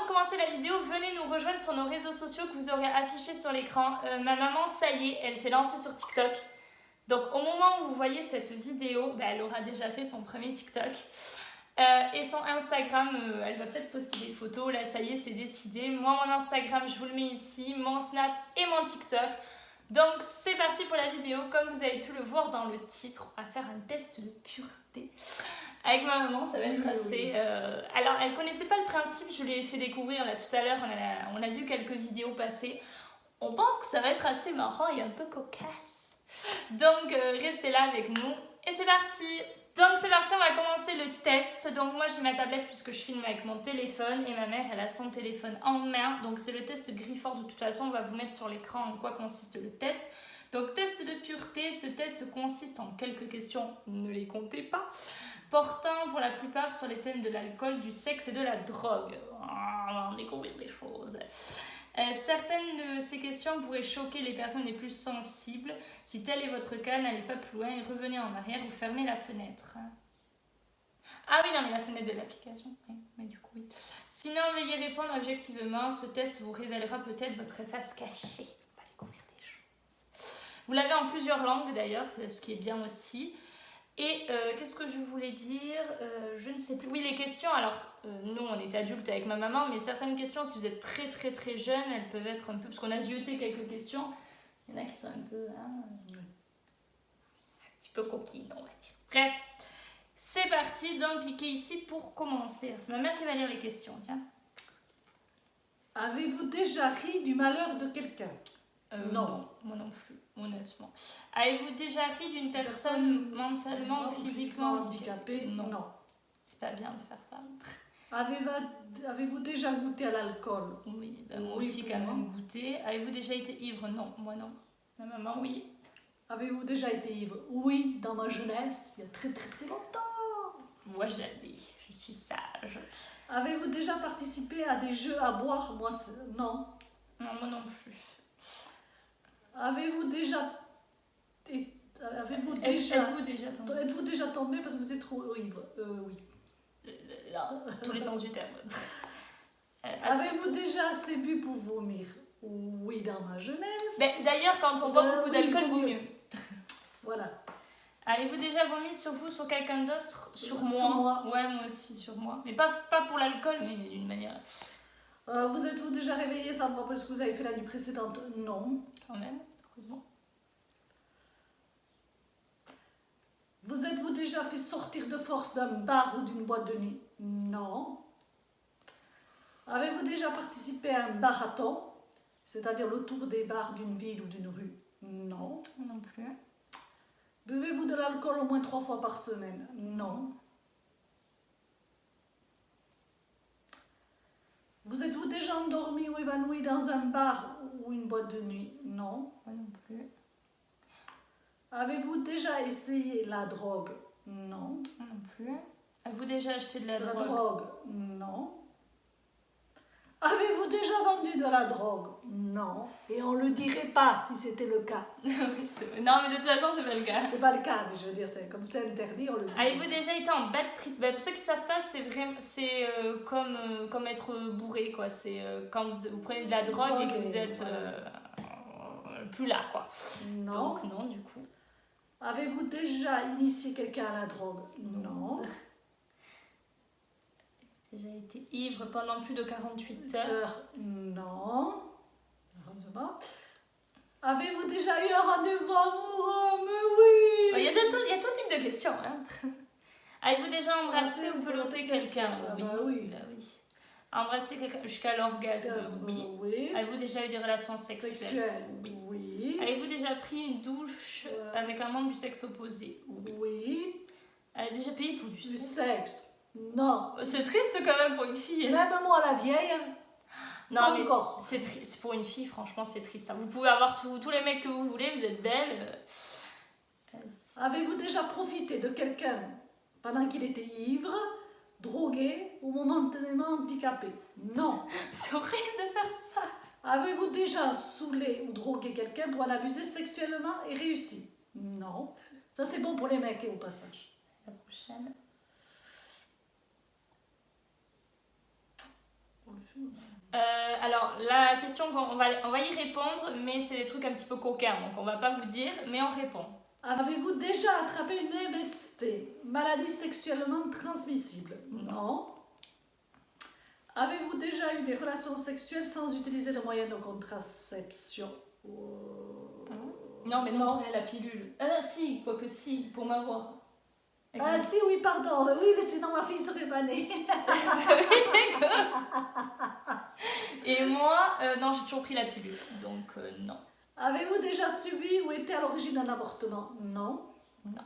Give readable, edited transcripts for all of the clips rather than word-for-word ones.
avant de commencer la vidéo, venez nous rejoindre sur nos réseaux sociaux que vous aurez affichés sur l'écran. Ma maman, ça y est, elle s'est lancée sur TikTok. Donc au moment où vous voyez cette vidéo, elle aura déjà fait son premier TikTok. Et son Instagram, elle va peut-être poster des photos. Là, ça y est, c'est décidé. Moi, mon Instagram, je vous le mets ici. Mon Snap et mon TikTok. Donc c'est parti pour la vidéo. Comme vous avez pu le voir dans le titre, on va faire un test de pureté. Avec ma maman, ça va être assez... Alors, elle connaissait pas le principe, je lui ai fait découvrir là tout à l'heure, on a vu quelques vidéos passer. On pense que ça va être assez marrant et un peu cocasse. Donc, restez là avec nous. Et c'est parti! Donc, c'est parti, on va commencer le test. Donc, moi, j'ai ma tablette puisque je filme avec mon téléphone et ma mère, elle a son téléphone en main. Donc, c'est le test Grifford. De toute façon, on va vous mettre sur l'écran en quoi consiste le test. Donc, test de pureté. Ce test consiste en quelques questions, ne les comptez pas, portant pour la plupart sur les thèmes de l'alcool, du sexe et de la drogue. On va en découvrir des choses. Certaines de ces questions pourraient choquer les personnes les plus sensibles. Si tel est votre cas, n'allez pas plus loin et revenez en arrière ou fermez la fenêtre. Ah oui, non, mais la fenêtre de l'application. Oui, mais du coup, oui. Sinon, veuillez répondre objectivement. Ce test vous révélera peut-être votre face cachée. On va découvrir des choses. Vous l'avez en plusieurs langues d'ailleurs, c'est ce qui est bien aussi. Et qu'est-ce que je voulais dire? Je ne sais plus. Oui, les questions. Alors, nous, on est adultes avec ma maman, mais certaines questions, si vous êtes très très très jeune, elles peuvent être un peu... Parce qu'on a zioté quelques questions. Il y en a qui sont un peu... un petit peu coquines, on va dire. Bref, c'est parti. Donc, cliquez ici pour commencer. C'est ma mère qui va lire les questions, tiens. Avez-vous déjà ri du malheur de quelqu'un? Non, moi non plus, honnêtement. Avez-vous déjà ri d'une personne mentalement ou physiquement handicapée? Non. C'est pas bien de faire ça. Avez-vous déjà goûté à l'alcool? Oui, moi aussi quand même goûté. Avez-vous déjà été ivre? Non, moi non. Ma maman, oui. Avez-vous déjà été ivre? Oui, dans ma jeunesse, il y a très très très longtemps. Moi jamais, je suis sage. Avez-vous déjà participé à des jeux à boire? Moi, non. Non, moi non plus. Êtes-vous déjà tombé parce que vous êtes trop ivre? Oui. Tous les sens du terme. Avez-vous déjà assez bu pour vomir? Oui, dans ma jeunesse. D'ailleurs, quand on boit beaucoup d'alcool, vaut mieux. Voilà. Avez-vous déjà vomi sur vous, sur quelqu'un d'autre? Sur moi. Sur moi. Ouais, moi aussi, sur moi. Mais pas pour l'alcool, mais d'une manière... Vous êtes-vous déjà réveillé sans vous rappeler ce que vous avez fait la nuit précédente? Non. Quand même, heureusement. Vous êtes-vous déjà fait sortir de force d'un bar ou d'une boîte de nuit? Non. Avez-vous déjà participé à un marathon, c'est-à-dire le tour des bars d'une ville ou d'une rue? Non. Non plus. Buvez-vous de l'alcool au moins 3 fois par semaine? Non. Vous êtes-vous déjà endormi ou évanoui dans un bar ou une boîte de nuit? Non. Moi non plus. Avez-vous déjà essayé la drogue? Non. Moi non plus. Avez-vous déjà acheté de la drogue? La drogue? Non. Avez-vous déjà vendu de la drogue? Non. Et on ne le dirait pas si c'était le cas. Non, mais de toute façon, c'est pas le cas. C'est pas le cas, mais je veux dire, comme c'est interdit, on le dit. Avez-vous déjà été en bad trip? Pour ceux qui ne savent pas, c'est comme être bourré, quoi. C'est quand vous prenez de la drogue et que vous êtes plus là, quoi. Non. Donc non, du coup. Avez-vous déjà initié quelqu'un à la drogue? Non. Déjà été ivre pendant plus de 48 heures? Non. Heureusement. Avez-vous déjà eu un rendez-vous amoureux? Mais oui. Il y a tout type de questions. Hein. Avez-vous déjà embrassé ou peloté quelqu'un? Oui. Bah oui. Embrasser quelqu'un jusqu'à l'orgasme? Oui. Avez-vous déjà eu des relations sexuelles? Oui. Avez-vous déjà pris une douche avec un membre du sexe opposé? Oui. Avez-vous déjà payé pour du sexe? Non. C'est triste quand même pour une fille. Même moi, la vieille. Non, mais c'est pour une fille, franchement, c'est triste. Hein. Vous pouvez avoir tous les mecs que vous voulez, vous êtes belle. Avez-vous déjà profité de quelqu'un pendant qu'il était ivre, drogué ou momentanément handicapé? Non. C'est horrible de faire ça. Avez-vous déjà saoulé ou drogué quelqu'un pour l'abuser sexuellement et réussi? Non. Ça, c'est bon pour les mecs, au passage. La prochaine. Alors, la question, on va y répondre, mais c'est des trucs un petit peu coquins, donc on va pas vous dire, mais on répond. Avez-vous déjà attrapé une MST, maladie sexuellement transmissible? Non. Avez-vous déjà eu des relations sexuelles sans utiliser de moyens de contraception? Non, mais non, prenez la pilule. Ah non, si, quoique si, pour m'avoir. Ah si, oui, pardon. Oui, mais sinon ma fille serait pas née. Oui, d'accord. Et moi, non, j'ai toujours pris la pilule, donc non. Avez-vous déjà subi ou été à l'origine d'un avortement? Non. Non.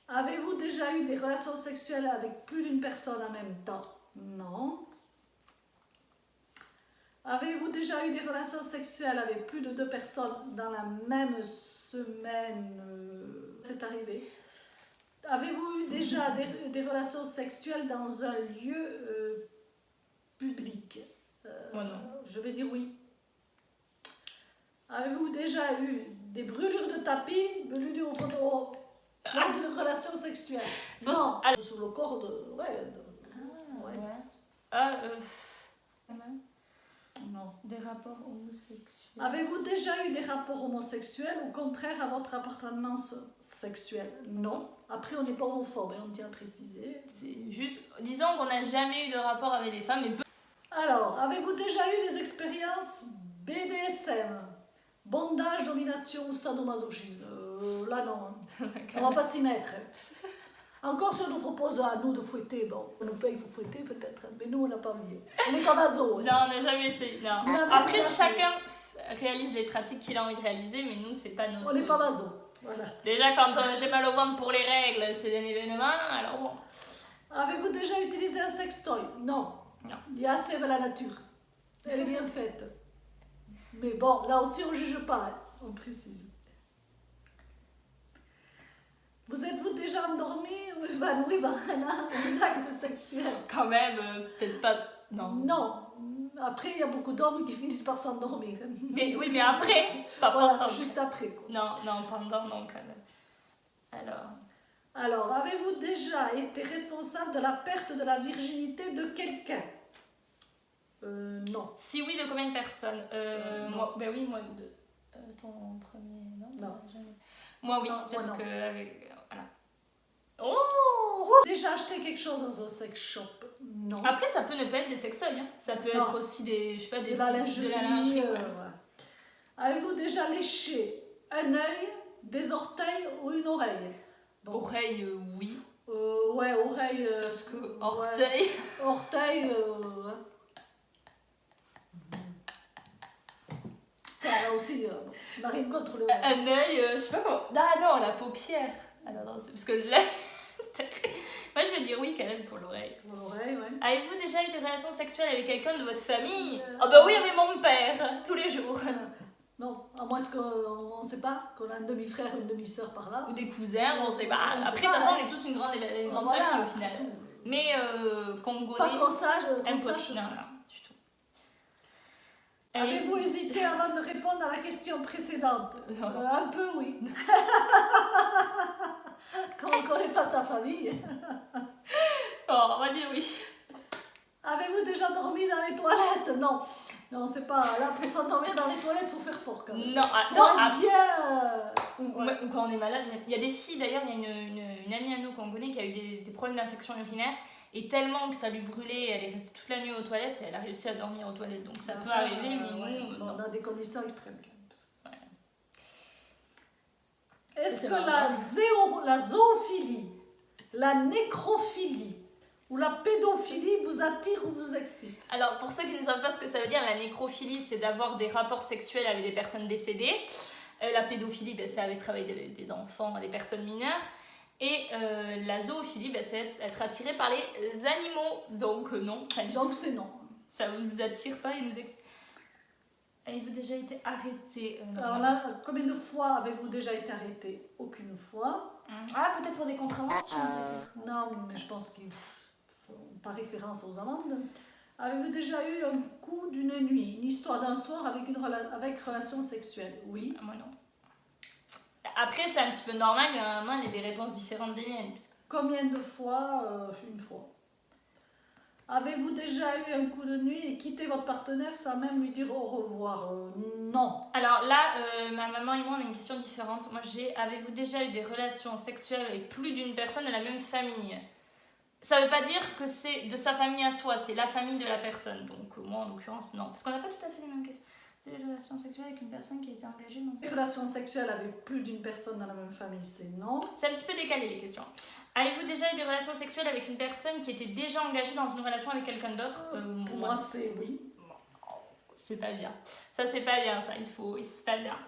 Avez-vous déjà eu des relations sexuelles avec plus d'une personne en même temps? Non. Avez-vous déjà eu des relations sexuelles avec plus de 2 personnes dans la même semaine? C'est arrivé. Avez-vous eu déjà des relations sexuelles dans un lieu public? Moi non. Je vais dire oui. Avez-vous déjà eu des brûlures de tapis, brûlures lors d'une relation sexuelle? Non. Alors... Sous le corps de... Ouais. Non. Des rapports homosexuels. Avez-vous déjà eu des rapports homosexuels ou contraires à votre appartenance sexuelle? Non. Après, on n'est pas homophobe, on tient à préciser. C'est juste, disons qu'on n'a jamais eu de rapport avec les femmes, mais Alors, avez-vous déjà eu des expériences BDSM? Bondage, domination ou sadomasochisme? Là, non. On va pas s'y mettre. Encore si on nous propose à nous de fouetter, bon, on nous paye pour fouetter peut-être, mais nous on n'a pas envie. On n'est pas maso. Non, on n'a jamais essayé. Non. Après, chacun réalise les pratiques qu'il a envie de réaliser, mais nous, c'est pas notre... On n'est pas maso. Voilà. Déjà, quand j'ai mal au ventre pour les règles, c'est un événement, alors bon. Avez-vous déjà utilisé un sextoy? Non. Non. Il y a assez de la nature. Elle est bien faite. Mais bon, là aussi on ne juge pas, hein, on précise. Vous êtes-vous déjà endormi ou évanoui par un acte sexuel? Quand même, peut-être pas... Non. Non. Après, il y a beaucoup d'hommes qui finissent par s'endormir. Mais, oui, mais après, pas voilà, pendant. juste après. Quoi. Non, pendant, non, quand même. Alors, avez-vous déjà été responsable de la perte de la virginité de quelqu'un? Non. Si oui, de combien de personnes? Moi, ben oui, moi, de... ton premier... Non. Jamais. Moi, oui, non, parce moi, que... Avec... Voilà. Oh! Déjà acheté quelque chose dans un sex shop? Non. Après, ça peut ne pas être des sextoys. Hein. Ça peut être aussi des... Je sais pas, des de la lingerie. Ouais. Avez-vous déjà léché un œil, des orteils ou une oreille? Bon. Oreille, oui. Ouais, oreille... parce que orteil... Ouais. Orteil... Là aussi, on n'a rien contre le... Un œil, je sais pas comment... Ah non, la paupière. Alors non, c'est parce que là... Moi, je vais dire oui quand même pour l'oreille. Pour l'oreille, ouais. Avez-vous déjà eu des relations sexuelles avec quelqu'un de votre famille? Ah bah oui, avec mon père, tous les jours. Non, à moins qu'on ne sait pas, qu'on a un demi-frère ou une demi-sœur par là. Ou des cousins, on sait pas. On Après, sait de toute pas, façon, hein. on est tous une grande Voilà, famille au final. Mais qu'on pas connaît... qu'on sache, impossible. Non, du tout. Avez-vous hésité avant de répondre à la question précédente? Un peu, oui. Quand on ne connaît pas sa famille. Bon, on va dire oui. Avez-vous déjà dormi dans les toilettes? Non. Non, c'est pas... Là, pour s'endormir dans les toilettes, il faut faire fort quand même. Non, Bien... ou quand on est malade. Il y a des filles, d'ailleurs, il y a une amie à nous qu'on connaît qui a eu des problèmes d'infection urinaire. Et tellement que ça lui brûlait, elle est restée toute la nuit aux toilettes et elle a réussi à dormir aux toilettes. Donc ça peut arriver, mais nous... on a des conditions extrêmes quand même. Ouais. Est-ce que la zoophilie, la nécrophilie ou la pédophilie vous attire ou vous excite? Alors, pour ceux qui ne savent pas ce que ça veut dire, la nécrophilie, c'est d'avoir des rapports sexuels avec des personnes décédées. La pédophilie, c'est avec travailler des enfants, des personnes mineures. Et la zoophilie, c'est être attiré par les animaux. Donc non. Donc c'est non. Ça ne nous attire pas et nous excite. Avez-vous déjà été arrêté? Alors là, combien de fois avez-vous déjà été arrêté? Aucune fois. Ah, peut-être pour des contraventions. Non, mais je pense qu'ils font pas référence aux amendes. Avez-vous déjà eu un coup d'une nuit, une histoire d'un soir avec relation sexuelle? Oui. Moi non. Après, c'est un petit peu normal qu'à un moment, il y ait des réponses différentes des miennes. Combien de fois? Une fois. Avez-vous déjà eu un coup de nuit et quitté votre partenaire sans même lui dire au revoir? Non. Alors là, ma maman et moi, on a une question différente. Moi, avez-vous déjà eu des relations sexuelles avec plus d'une personne de la même famille? Ça veut pas dire que c'est de sa famille à soi, c'est la famille de la personne. Donc moi, en l'occurrence, non. Parce qu'on n'a pas tout à fait les mêmes questions. Des relations sexuelles avec une personne qui a été engagée dans... Les relations sexuelles avec plus d'une personne dans la même famille, c'est non. C'est un petit peu décalé les questions. Avez-vous déjà eu des relations sexuelles avec une personne qui était déjà engagée dans une relation avec quelqu'un d'autre? Pour moi, c'est oui. C'est pas bien. Ça, c'est pas bien, ça. C'est pas bien.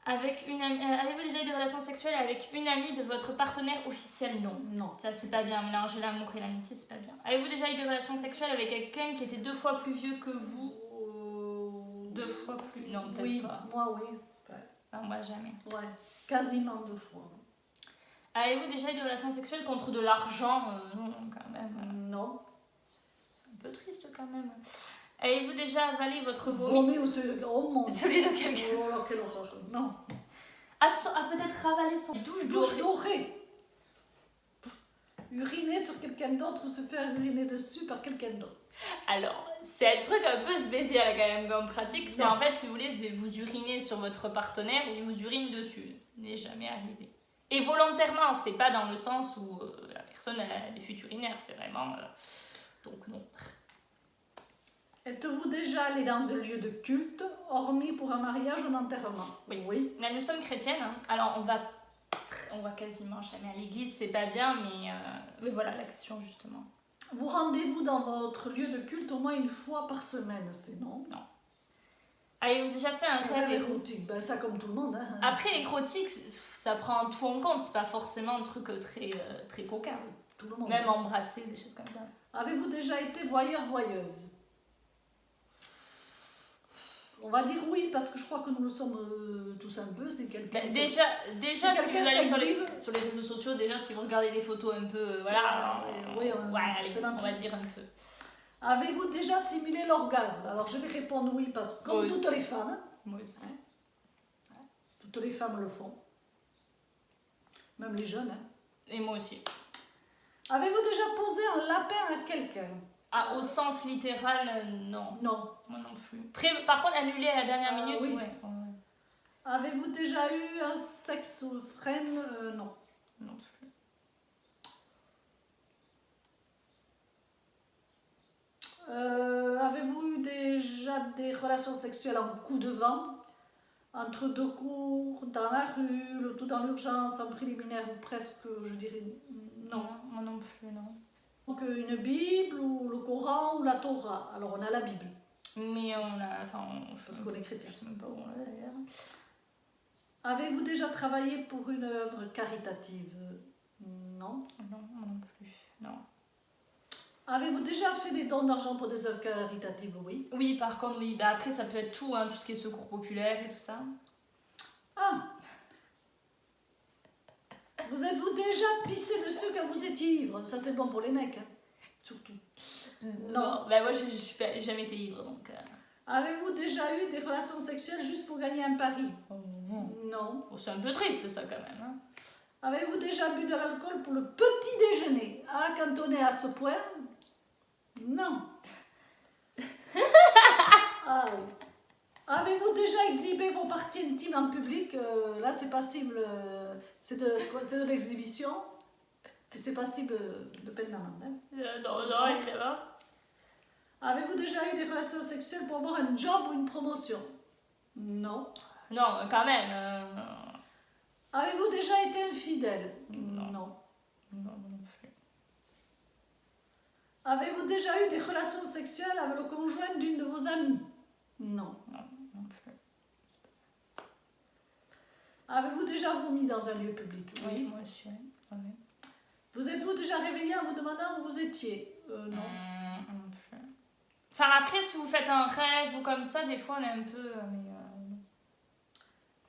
Avez-vous déjà eu des relations sexuelles avec une amie de votre partenaire officiel? Non. Non. Ça, c'est pas bien. Mélanger l'amour et l'amitié, c'est pas bien. Avez-vous déjà eu des relations sexuelles avec quelqu'un qui était 2 fois plus vieux que vous? 2 fois plus? Non, peut-être oui, pas. Moi, oui. Ouais. Non, moi, jamais. Ouais, quasiment 2 fois. Avez-vous déjà eu des relations sexuelles contre de l'argent? Non, quand même. Non. C'est un peu triste, quand même. Avez-vous déjà avalé votre vomi ou celui de... Oh mon celui de quelqu'un? Oh, quelle horreur. Non. Peut-être ravaler son douche dorée. Uriner sur quelqu'un d'autre ou se faire uriner dessus par quelqu'un d'autre. Alors, c'est un truc un peu spécial quand même comme pratique. C'est en fait, si vous voulez, vous urinez sur votre partenaire ou il vous urine dessus. Ce n'est jamais arrivé. Et volontairement, c'est pas dans le sens où la personne a des fuites urinaires. C'est vraiment... donc non. Êtes-vous déjà allé dans un lieu de culte, hormis pour un mariage ou un enterrement? Oui. Là, nous sommes chrétiennes. Hein. Alors, on va quasiment jamais à l'église. C'est pas bien, mais voilà la question justement. Vous rendez-vous dans votre lieu de culte au moins une fois par semaine, c'est non? Non. Avez-vous déjà fait un rêve érotique? Ben, ça comme tout le monde. Hein. Après, érotique, ça prend tout en compte. C'est pas forcément un truc très coquin. Tout le monde. Même embrasser, des choses comme ça. Avez-vous déjà été voyeur-voyeuse? On va dire oui, parce que je crois que nous le sommes tous un peu. C'est quelqu'un. Déjà si vous allez sur les réseaux sociaux, déjà si vous regardez des photos un peu, voilà. On va dire un peu. Avez-vous déjà simulé l'orgasme? Alors je vais répondre oui, parce que comme toutes les femmes. Moi aussi. Hein, toutes les femmes le font. Même les jeunes. Hein. Et moi aussi. Avez-vous déjà posé un lapin à quelqu'un? Ah, au sens littéral, non. Non. Moi non plus. Par contre, annulé à la dernière minute, oui. Ouais. Avez-vous déjà eu un sexe frêne? Non. Non plus. Avez-vous eu déjà des relations sexuelles en coup de vent? Entre 2 cours, dans la rue, tout dans l'urgence, en préliminaire ou presque, je dirais non. Moi non plus, non. Donc une Bible ou le Coran ou la Torah. Alors on a la Bible. Mais on a... parce qu'on est chrétien. Je sais même pas où on l'a d'ailleurs. Avez-vous déjà travaillé pour une œuvre caritative? Non. Non, moi non plus. Non. Avez-vous déjà fait des dons d'argent pour des œuvres caritatives? Oui. Oui, par contre, oui. Bah, après, ça peut être tout, hein, tout ce qui est secours populaire et tout ça. Ah! Vous êtes-vous déjà pissé dessus quand vous étiez ivre? Ça, c'est bon pour les mecs, hein. Surtout. Non. Bah, moi, j'ai jamais été ivre, donc... Avez-vous déjà eu des relations sexuelles juste pour gagner un pari? Non. Oh, c'est un peu triste, ça, quand même. Hein. Avez-vous déjà bu de l'alcool pour le petit déjeuner? Ah, quand on est à ce point? Non. Ah oui. Avez-vous déjà exhibé vos parties intimes en public? Là, c'est passible. C'est de l'exhibition. Et c'est passible de peine d'amende. Hein. Non, évidemment. Avez-vous déjà eu des relations sexuelles pour avoir un job ou une promotion? Non. Non, quand même. Avez-vous déjà été infidèle? Non. Non. Non plus. Avez-vous déjà eu des relations sexuelles avec le conjoint d'une de vos amies? Non. Non plus. Avez-vous déjà vomi dans un lieu public? Oui, moi aussi. Oui. Vous êtes-vous déjà réveillé en vous demandant où vous étiez? Non. Non plus. Enfin, après, si vous faites un rêve ou comme ça, des fois, on est un peu...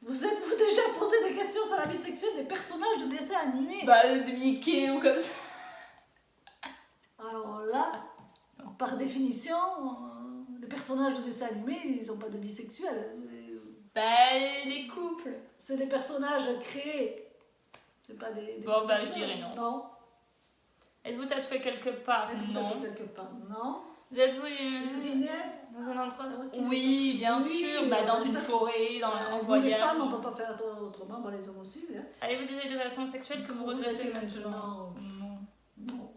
Vous êtes-vous déjà posé des questions sur la vie sexuelle des personnages de dessins animés? Bah, de Mickey ou comme ça. Alors là, par définition, les personnages de dessins animés, ils n'ont pas de vie sexuelle. Bah, les couples. C'est des personnages créés. C'est pas des bon, bah, je dirais non. Non. Êtes-vous tatoué quelque part? Êtes-vous Non. tatoué quelque part? Non. Êtes-vous Urinaire? dans un endroit? Ok. Oui, bien Oui, sûr, dans une ça- forêt, en Nous, voyage. les femmes, on ne peut pas faire autrement, bah, les hommes aussi. Hein. Avez-vous déjà eu des relations sexuelles que vous regrettez maintenant? Non. Non.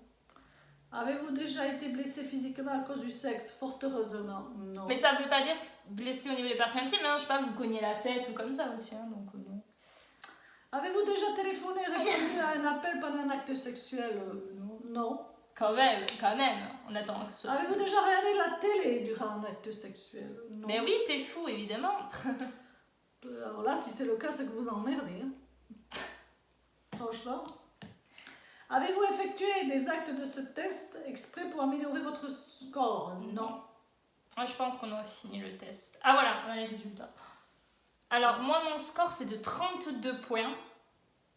Avez-vous déjà été blessé physiquement à cause du sexe? Fort heureusement, non. Mais ça ne veut pas dire blessé au niveau des parties intimes, hein. Je sais pas, vous cognez la tête ou comme ça aussi, hein, donc non. Avez-vous déjà téléphoné et répondu à un appel pendant un acte sexuel? Non. Quand même, on attend que ce soit. Avez-vous déjà regardé la télé durant un acte sexuel? Non. Mais oui, t'es fou, évidemment. Alors là, si c'est le cas, c'est que vous emmerdez. Hein. Franchement. Avez-vous effectué des actes de ce test exprès pour améliorer votre score? Non. Moi, je pense qu'on a fini le test. Ah voilà, on a les résultats. Alors, moi, mon score, c'est de 32 points.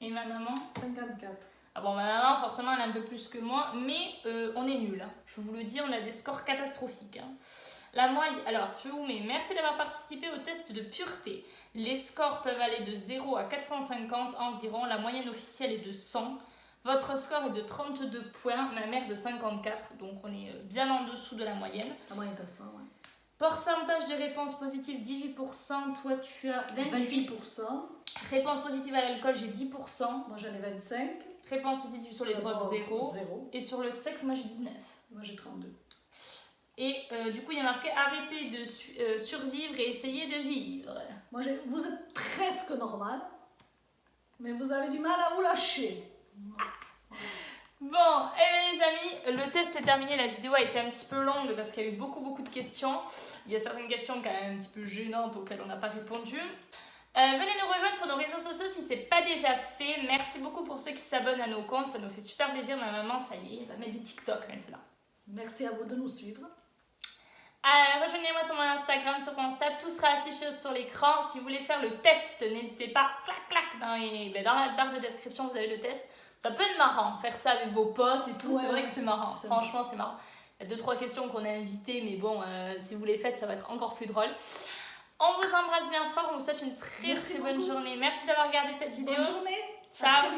Et ma maman? 54. Ah bon, ma maman, forcément, elle a un peu plus que moi, mais on est nuls. Hein. Je vous le dis, on a des scores catastrophiques. Hein. La moyenne... Alors, je vous mets, merci d'avoir participé au test de pureté. Les scores peuvent aller de 0 à 450 environ. La moyenne officielle est de 100. Votre score est de 32 points, ma mère de 54. Donc, on est bien en dessous de la moyenne. La moyenne de 100, ouais. Pourcentage de réponses positives, 18%. Toi, tu as 28%. Réponses positives à l'alcool, j'ai 10%. Moi, j'en ai 25. Réponses positives sur les drogues, 0. Et sur le sexe, moi, j'ai 19. Moi, j'ai 32. Et du coup, il y a marqué arrêtez de survivre et essayez de vivre. Moi, vous êtes presque normal, mais vous avez du mal à vous lâcher. Bon, et les amis, le test est terminé. La vidéo a été un petit peu longue parce qu'il y a eu beaucoup de questions. Il y a certaines questions quand même un petit peu gênantes auxquelles on n'a pas répondu. Venez nous rejoindre sur nos réseaux sociaux si ce n'est pas déjà fait. Merci beaucoup pour ceux qui s'abonnent à nos comptes. Ça nous fait super plaisir. Ma maman, ça y est, elle va mettre des TikTok maintenant. Merci à vous de nous suivre. Rejoignez-moi sur mon Instagram, sur mon Insta, tout sera affiché sur l'écran. Si vous voulez faire le test, n'hésitez pas, clac, dans la barre de description, vous avez le test. Ça peut être marrant, faire ça avec vos potes et tout, ouais, c'est vrai que c'est marrant, franchement c'est marrant. Il y a 2-3 questions qu'on a invitées, mais bon, si vous les faites, ça va être encore plus drôle. On vous embrasse bien fort, on vous souhaite une très bonne journée. Merci d'avoir regardé cette vidéo. Bonne journée. Ciao.